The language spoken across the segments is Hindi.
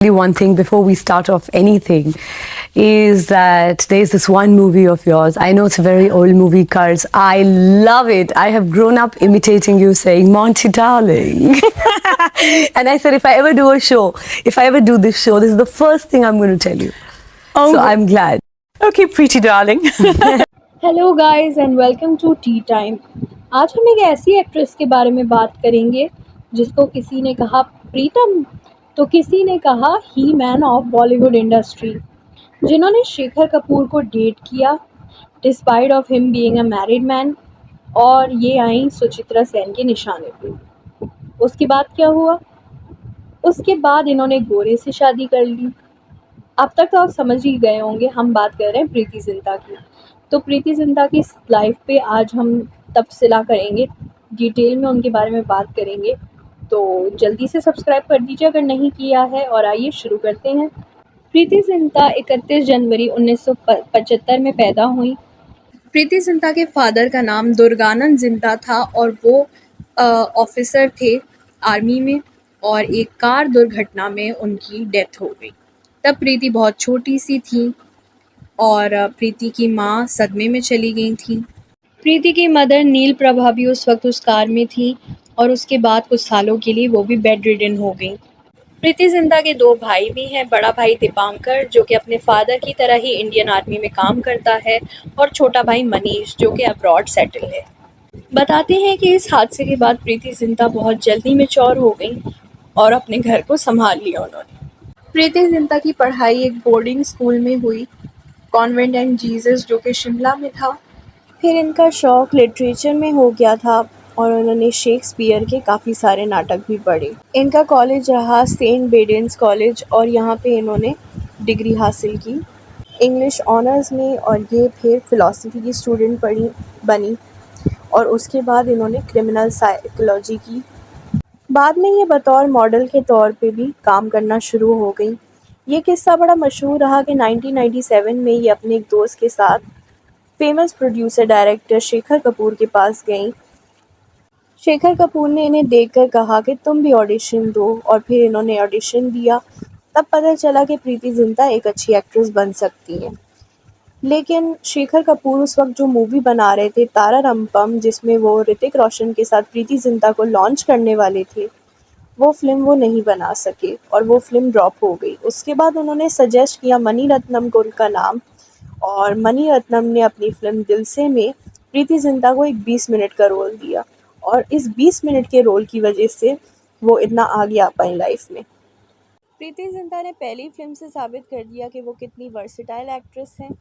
One thing before we start off anything is that there's this one movie of yours. I know it's a very old movie, Cars. I love it. I have grown up imitating you saying, Monty darling. And I said, if I ever do a show, if I ever do this show, this is the first thing I'm going to tell you. Oh, So I'm glad. okay, pretty darling. Hello guys and welcome to tea time. आज हम एक ऐसी एक्ट्रेस के बारे में बात करेंगे जिसको किसी ने कहा प्रीतम तो किसी ने कहा ही मैन ऑफ बॉलीवुड इंडस्ट्री, जिन्होंने शेखर कपूर को डेट किया despite of him being a married man. और ये आई सुचित्रा सेन के निशाने पे। उसके बाद क्या हुआ? उसके बाद इन्होंने गोरे से शादी कर ली। अब तक तो आप समझ ही गए होंगे, हम बात कर रहे हैं प्रीति जिंटा की। तो प्रीति जिंटा की लाइफ पे आज हम तफसीला करेंगे, डिटेल में उनके बारे में बात करेंगे। तो जल्दी से सब्सक्राइब कर दीजिए अगर नहीं किया है, और आइए शुरू करते हैं। प्रीति जिंटा 31 जनवरी 1975 में पैदा हुई। प्रीति जिंटा के फादर का नाम दुर्गानंद जिंटा था और वो ऑफिसर थे आर्मी में, और एक कार दुर्घटना में उनकी डेथ हो गई। तब प्रीति बहुत छोटी सी थी और प्रीति की माँ सदमे में चली गई थी। प्रीति की मदर नील प्रभा भी उस वक्त उस कार में थी और उसके बाद कुछ सालों के लिए वो भी बेड रिडन हो गई। प्रीति जिंटा के 2 भाई भी हैं। बड़ा भाई दीपांकर जो कि अपने फादर की तरह ही इंडियन आर्मी में काम करता है, और छोटा भाई मनीष जो कि अब्रॉड सेटल है। बताते हैं कि इस हादसे के बाद प्रीति जिंटा बहुत जल्दी मैच्योर हो गई और अपने घर को संभाल लिया उन्होंने। प्रीति जिंटा की पढ़ाई एक बोर्डिंग स्कूल में हुई, कॉन्वेंट एंड जीसस, जो कि शिमला में था। फिर इनका शौक़ लिटरेचर में हो गया था और उन्होंने शेक्सपियर के काफ़ी सारे नाटक भी पढ़े। इनका कॉलेज रहा सेंट बेडेंस कॉलेज, और यहाँ पे इन्होंने डिग्री हासिल की इंग्लिश ऑनर्स में, और ये फिर फ़िलासफ़ी की स्टूडेंट बनी, और उसके बाद इन्होंने क्रिमिनल साइकोलॉजी की। बाद में ये बतौर मॉडल के तौर पे भी काम करना शुरू हो गई। ये किस्सा बड़ा मशहूर रहा कि 1997 में ये अपने एक दोस्त के साथ famous producer director Shekhar Kapoor के पास गई। शेखर कपूर ने इन्हें देखकर कहा कि तुम भी ऑडिशन दो, और फिर इन्होंने ऑडिशन दिया। तब पता चला कि प्रीति जिंटा एक अच्छी एक्ट्रेस बन सकती है। लेकिन शेखर कपूर उस वक्त जो मूवी बना रहे थे तारा रंपम, जिसमें वो ऋतिक रोशन के साथ प्रीति जिंटा को लॉन्च करने वाले थे, वो फिल्म वो नहीं बना सके और वो फिल्म ड्रॉप हो गई। उसके बाद उन्होंने सजेस्ट किया मनी रत्नम को का नाम, और मनी रत्नम ने अपनी फिल्म दिल से में प्रीति जिंटा को एक 20 मिनट का रोल दिया, और इस 20 मिनट के रोल की वजह से वो इतना आगे आ पाई लाइफ में। प्रीति जिंटा ने पहली फिल्म से साबित कर दिया कि वो कितनी वर्सेटाइल एक्ट्रेस हैं।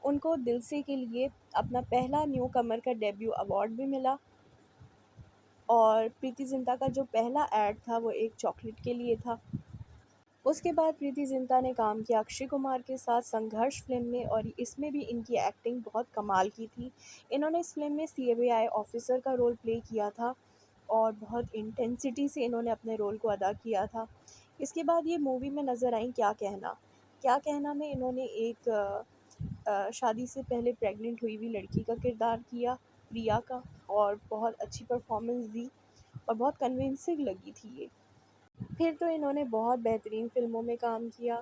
उनको दिल से के लिए अपना पहला न्यू कमर का डेब्यू अवार्ड भी मिला, और प्रीति जिंटा का जो पहला एड था वो एक चॉकलेट के लिए था। उसके बाद प्रीति जिंटा ने काम किया अक्षय कुमार के साथ संघर्ष फिल्म में, और इसमें भी इनकी एक्टिंग बहुत कमाल की थी। इन्होंने इस फिल्म में सीबीआई ऑफिसर का रोल प्ले किया था, और बहुत इंटेंसिटी से इन्होंने अपने रोल को अदा किया था। इसके बाद ये मूवी में नज़र आई क्या कहना में इन्होंने एक शादी से पहले प्रेग्नेंट हुई हुई लड़की का किरदार किया, प्रिया का, और बहुत अच्छी परफॉर्मेंस दी और बहुत कन्विंसिंग लगी थी ये। फिर तो इन्होंने बहुत बेहतरीन फ़िल्मों में काम किया,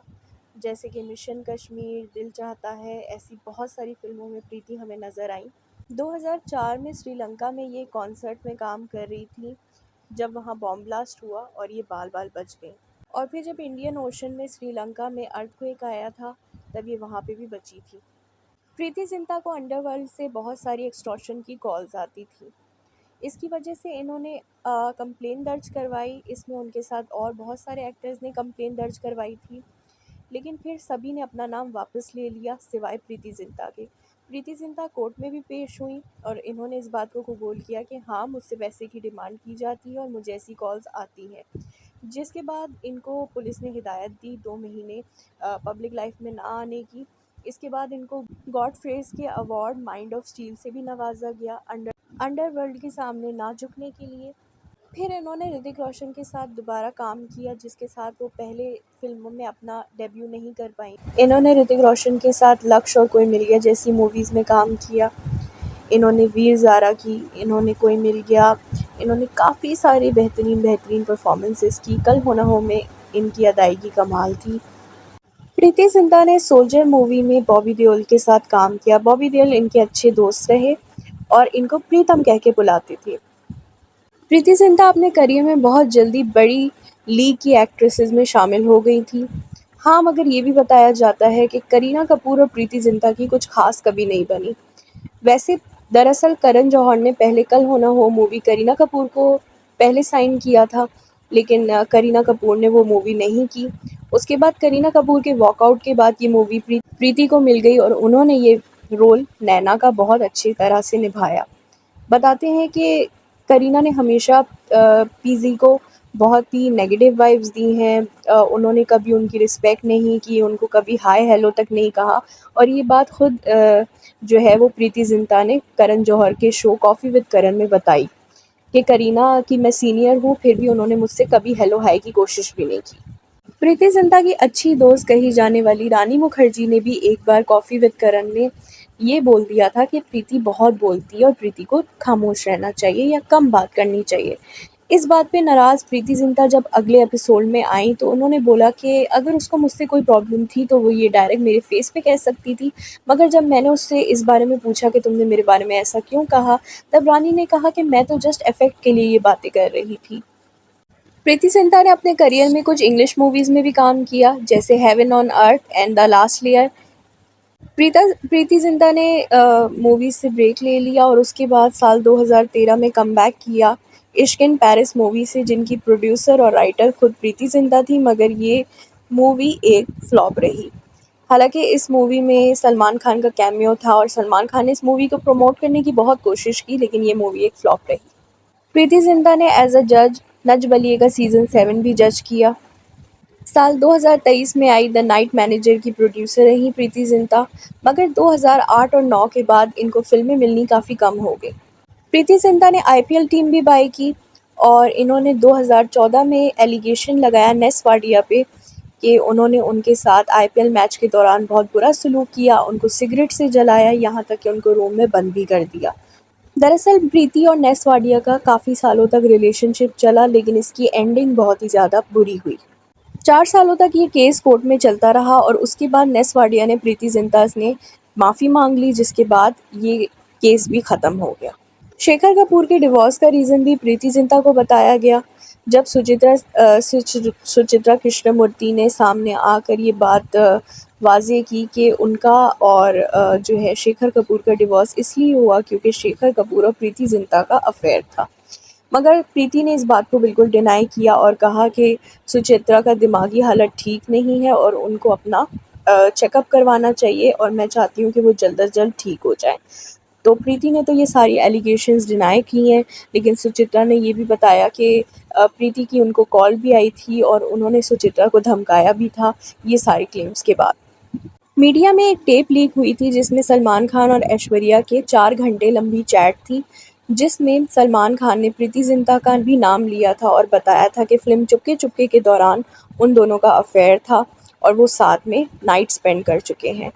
जैसे कि मिशन कश्मीर, दिल चाहता है, ऐसी बहुत सारी फ़िल्मों में प्रीति हमें नज़र आई। 2004 में श्रीलंका में ये कॉन्सर्ट में काम कर रही थी जब वहाँ बॉम्ब ब्लास्ट हुआ और ये बाल बाल बच गई। और फिर जब इंडियन ओशन में श्रीलंका में अर्थक्वेक आया था, तब ये वहाँ पे भी बची थी। प्रीति जिंटा को अंडरवर्ल्ड से बहुत सारी एक्सटॉर्शन की कॉल्स आती थी। इसकी वजह से इन्होंने कंप्लेन दर्ज करवाई। इसमें उनके साथ और बहुत सारे एक्टर्स ने कंप्लेन दर्ज करवाई थी, लेकिन फिर सभी ने अपना नाम वापस ले लिया सिवाय प्रीति जिंटा के। प्रीति जिंटा कोर्ट में भी पेश हुई और इन्होंने इस बात को कबूल किया कि हाँ, मुझसे पैसे की डिमांड की जाती है और मुझे ऐसी कॉल्स आती हैं। जिसके बाद इनको पुलिस ने हिदायत दी 2 महीने पब्लिक लाइफ में ना आने की। इसके बाद इनको गॉड फ्रेज के अवार्ड माइंड ऑफ स्टील से भी नवाजा गया अंडरवर्ल्ड के सामने ना झुकने के लिए। फिर इन्होंने ऋतिक रोशन के साथ दोबारा काम किया, जिसके साथ वो पहले फिल्मों में अपना डेब्यू नहीं कर पाई। इन्होंने ऋतिक रोशन के साथ लक्ष्य और कोई मिल गया जैसी मूवीज़ में काम किया। इन्होंने वीर ज़ारा की, इन्होंने कोई मिल गया, इन्होंने काफ़ी सारी बेहतरीन परफॉर्मेंसेस की। कल हो ना हो में इनकी अदायगी कमाल थी। प्रीति जिंटा ने सोल्जर मूवी में बॉबी देओल के साथ काम किया। बॉबी देओल इनके अच्छे दोस्त रहे और इनको प्रीतम कह के बुलाते थे। प्रीति जिंटा अपने करियर में बहुत जल्दी बड़ी लीग की एक्ट्रेसेस में शामिल हो गई थी। हाँ, मगर ये भी बताया जाता है कि करीना कपूर और प्रीति जिंटा की कुछ खास कभी नहीं बनी। वैसे दरअसल करण जौहर ने पहले कल हो ना हो मूवी करीना कपूर को पहले साइन किया था, लेकिन करीना कपूर ने वो मूवी नहीं की। उसके बाद करीना कपूर के वॉकआउट के बाद ये मूवी प्रीति को मिल गई और उन्होंने ये रोल नैना का बहुत अच्छी तरह से निभाया। बताते हैं कि करीना ने हमेशा पीजी को बहुत ही नेगेटिव वाइब्स दी हैं। उन्होंने कभी उनकी रिस्पेक्ट नहीं की, उनको कभी हाय हेलो तक नहीं कहा और ये बात खुद जो है वो प्रीति जिंटा ने करण जौहर के शो कॉफ़ी विद करण में बताई कि करीना की मैं सीनियर हूँ, फिर भी उन्होंने मुझसे कभी हेलो हाय की कोशिश भी नहीं की। प्रीति जिंटा की अच्छी दोस्त कही जाने वाली रानी मुखर्जी ने भी एक बार कॉफ़ी विद करण में ये बोल दिया था कि प्रीति बहुत बोलती है और प्रीति को खामोश रहना चाहिए या कम बात करनी चाहिए। इस बात पे नाराज़ प्रीति जिंटा जब अगले एपिसोड में आई तो उन्होंने बोला कि अगर उसको मुझसे कोई प्रॉब्लम थी तो वो ये डायरेक्ट मेरे फेस पे कह सकती थी, मगर जब मैंने उससे इस बारे में पूछा कि तुमने मेरे बारे में ऐसा क्यों कहा, तब रानी ने कहा कि मैं तो जस्ट इफेक्ट के लिए ये बातें कर रही थी। प्रीति जिंटा ने अपने करियर में कुछ इंग्लिश मूवीज़ में भी काम किया, जैसे heaven on earth and the last layer. Preity Zinta ने मूवी से ब्रेक ले लिया और उसके बाद साल 2013 में कमबैक किया इश्क इन पेरिस मूवी से, जिनकी प्रोड्यूसर और राइटर खुद प्रीति जिंटा थी, मगर ये मूवी एक फ्लॉप रही। हालांकि इस मूवी में सलमान खान का कैमियो था और सलमान खान ने इस मूवी को प्रमोट करने की बहुत कोशिश की, लेकिन ये मूवी एक फ्लॉप रही। प्रीति जिंटा ने एज अ जज नच बलिए का सीज़न 7 भी जज किया। साल 2023 में आई द नाइट मैनेजर की प्रोड्यूसर रहीं प्रीति जिंटा, मगर 2008 और 9 के बाद इनको फिल्में मिलनी काफ़ी कम हो गई। प्रीति जिंटा ने आईपीएल टीम भी बाय की और इन्होंने 2014 में एलिगेशन लगाया नेस वाडिया पे कि उन्होंने उनके साथ आईपीएल मैच के दौरान बहुत बुरा सलूक किया, उनको सिगरेट से जलाया, यहाँ तक कि उनको रूम में बंद भी कर दिया। दरअसल प्रीति और नेस वाडिया का काफ़ी सालों तक रिलेशनशिप चला, लेकिन इसकी एंडिंग बहुत ही ज़्यादा बुरी हुई। 4 सालों तक ये केस कोर्ट में चलता रहा और उसके बाद नेस वाडिया ने प्रीति जिंटा ने माफ़ी मांग ली, जिसके बाद ये केस भी ख़त्म हो गया। शेखर कपूर के डिवोर्स का रीज़न भी प्रीति जिंटा को बताया गया। जब सुचित्रा कृष्णमूर्ति ने सामने आकर ये बात वाज़ेह की कि उनका और जो है शेखर कपूर का डिवोर्स इसलिए हुआ क्योंकि शेखर कपूर और प्रीति जिंटा का अफेयर था, मगर प्रीति ने इस बात को बिल्कुल डिनाई किया और कहा कि सुचित्रा का दिमागी हालत ठीक नहीं है और उनको अपना चेकअप करवाना चाहिए और मैं चाहती हूँ कि वो जल्द अज जल्द ठीक हो जाएँ। तो प्रीति ने तो ये सारी एलिगेशंस डिनाई की हैं, लेकिन सुचित्रा ने ये भी बताया कि प्रीति की उनको कॉल भी आई थी और उन्होंने सुचित्रा को धमकाया भी था, ये सारे क्लेम्स के बाद। मीडिया में एक टेप लीक हुई थी जिसमें सलमान खान और ऐश्वर्या के 4 घंटे लंबी चैट थी, जिसमें सलमान खान ने प्रीति जिंटा का भी नाम लिया था और बताया था कि फ़िल्म चुपके चुपके के दौरान उन दोनों का अफेयर था और वो साथ में नाइट स्पेंड कर चुके हैं।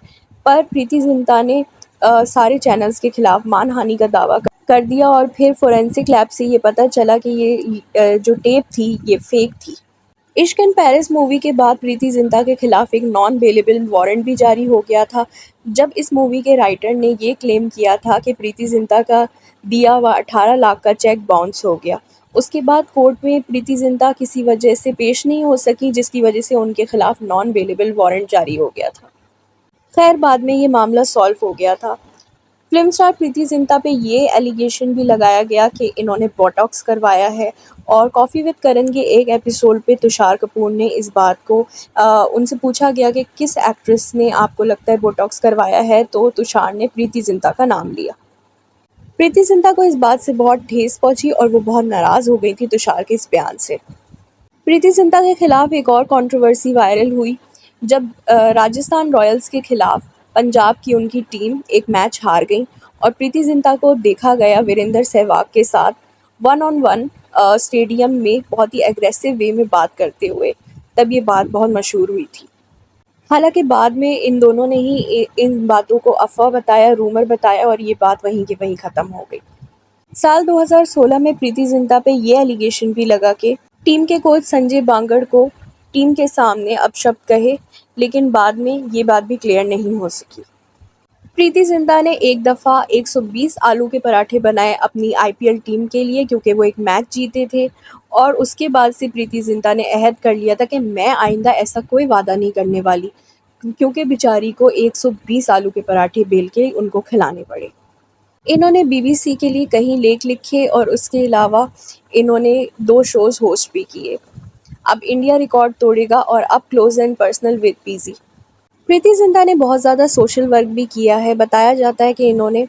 पर प्रीति जिंटा ने सारे चैनल्स के खिलाफ मानहानि का दावा कर दिया और फिर फोरेंसिक लैब से ये पता चला कि ये जो टेप थी ये फेक थी। इश्क इन पेरिस मूवी के बाद प्रीति जिंटा के खिलाफ एक नॉन बेलेबल वारंट भी जारी हो गया था, जब इस मूवी के राइटर ने ये क्लेम किया था कि प्रीति जिंटा का दिया हुआ 18 लाख का चेक बाउंस हो गया। उसके बाद कोर्ट में प्रीति जिंटा किसी वजह से पेश नहीं हो सकी, जिसकी वजह से उनके खिलाफ नॉन बेलेबल वारंट जारी हो गया था। खैर बाद में ये मामला सॉल्व हो गया था। फिल्म स्टार प्रीति जिंटा पे ये एलिगेशन भी लगाया गया कि इन्होंने बोटॉक्स करवाया है और कॉफ़ी विद करण के एक एपिसोड पे तुषार कपूर ने इस बात को उनसे पूछा गया कि किस एक्ट्रेस ने आपको लगता है बोटॉक्स करवाया है, तो तुषार ने प्रीति जिंटा का नाम लिया। प्रीति जिंटा को इस बात से बहुत ठेस पहुंची और वो बहुत नाराज़ हो गई थी तुषार के इस बयान से। प्रीति जिंटा के खिलाफ एक और कंट्रोवर्सी वायरल हुई जब राजस्थान रॉयल्स के खिलाफ पंजाब की उनकी टीम एक मैच हार गई और प्रीति जिंटा को देखा गया वीरेंद्र सहवाग के साथ 1-on-1 स्टेडियम में बहुत ही एग्रेसिव वे में बात करते हुए। तब ये बात बहुत मशहूर हुई थी। हालांकि बाद में इन दोनों ने ही इन बातों को अफवाह बताया, रूमर बताया और ये बात वहीं की वहीं ख़त्म हो गई। साल 2016 में प्रीति जिंटा पे ये एलिगेशन भी लगा कि टीम के कोच संजय बांगड़ को टीम के सामने अपशब्द कहे, लेकिन बाद में ये बात भी क्लियर नहीं हो सकी। प्रीति जिंटा ने एक दफ़ा 120 आलू के पराठे बनाए अपनी आईपीएल टीम के लिए, क्योंकि वो एक मैच जीते थे। और उसके बाद से प्रीति जिंटा ने अहद कर लिया था कि मैं आइंदा ऐसा कोई वादा नहीं करने वाली, क्योंकि बेचारी को 120 आलू के पराठे बेल के उनको खिलाने पड़े। इन्होंने बीबीसी के लिए कई लेख लिखे और उसके अलावा इन्होंने 2 शोज़ होस्ट भी किए। अब इंडिया रिकॉर्ड तोड़ेगा और अब close and personal with PG. Preity Zinta ने बहुत ज़्यादा सोशल वर्क भी किया है। बताया जाता है कि इन्होंने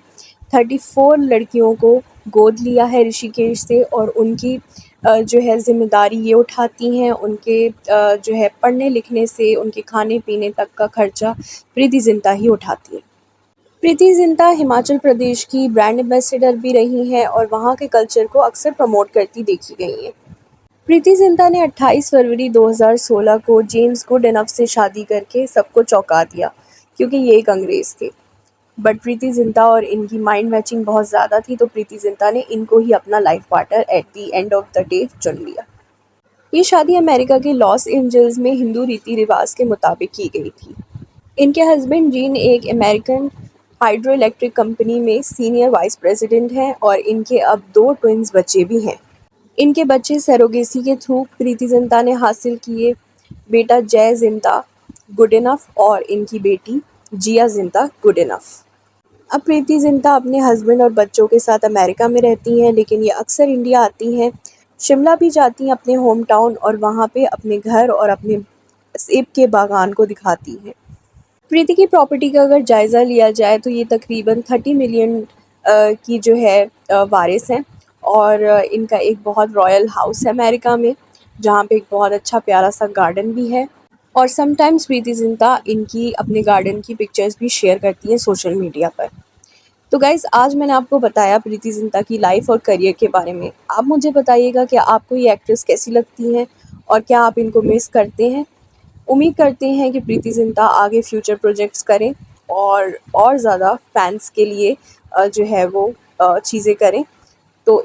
34 लड़कियों को गोद लिया है ऋषिकेश से, और उनकी जो है ज़िम्मेदारी ये उठाती हैं, उनके जो है पढ़ने लिखने से उनके खाने पीने तक का खर्चा प्रीति जिंटा ही उठाती हैं। प्रीति जिंटा हिमाचल प्रदेश की ब्रांड एम्बेसडर भी रही हैं और वहाँ के कल्चर को अक्सर प्रमोट करती देखी गई हैं। प्रीति जिंटा ने 28 फरवरी 2016 को जेम्स गुडइनफ से शादी करके सबको चौंका दिया, क्योंकि ये एक अंग्रेज़ थे। बट प्रीति जिंटा और इनकी माइंड मैचिंग बहुत ज़्यादा थी, तो प्रीति जिंटा ने इनको ही अपना life partner at the end of the day चुन लिया। ये शादी अमेरिका के लॉस एंजल्स में हिंदू रीति रिवाज के मुताबिक की गई थी। इनके हस्बैंड जीन एक अमेरिकन हाइड्रो इलेक्ट्रिक कंपनी में सीनियर वाइस प्रेसिडेंट हैं और इनके अब 2 ट्विन्स बच्चे भी हैं। इनके बच्चे सरोगेसी के थ्रू प्रीति जिंटा ने हासिल किए। बेटा जय जिंटा गुडइनफ और इनकी बेटी जिया जिंटा गुडइनफ। अब प्रीति जिंटा अपने हस्बैंड और बच्चों के साथ अमेरिका में रहती हैं, लेकिन ये अक्सर इंडिया आती हैं। शिमला भी जाती हैं अपने होम टाउन, और वहाँ पे अपने घर और अपने सेब के बागान को दिखाती हैं। प्रीति की प्रॉपर्टी का अगर जायज़ा लिया जाए तो ये तकरीबन 30 मिलियन की जो है वारिस हैं, और इनका एक बहुत रॉयल हाउस है अमेरिका में, जहाँ पे एक बहुत अच्छा प्यारा सा गार्डन भी है। और समटाइम्स प्रीति जिंटा इनकी अपने गार्डन की पिक्चर्स भी शेयर करती हैं सोशल मीडिया पर। तो गाइज़, आज मैंने आपको बताया प्रीति जिंटा की लाइफ और करियर के बारे में। आप मुझे बताइएगा कि आपको ये एक्ट्रेस कैसी लगती हैं और क्या आप इनको मिस करते हैं। उम्मीद करते हैं कि प्रीति जिंटा आगे फ्यूचर प्रोजेक्ट्स करें और ज़्यादा फैंस के लिए जो है वो चीज़ें करें। तो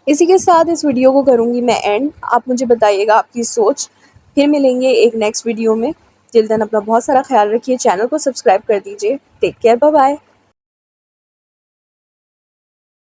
इसी के साथ इस वीडियो को करूँगी मैं एंड। आप मुझे बताइएगा आपकी सोच। फिर मिलेंगे एक नेक्स्ट वीडियो में। टिल देन अपना बहुत सारा ख्याल रखिए। चैनल को सब्सक्राइब कर दीजिए। Take care, bye bye.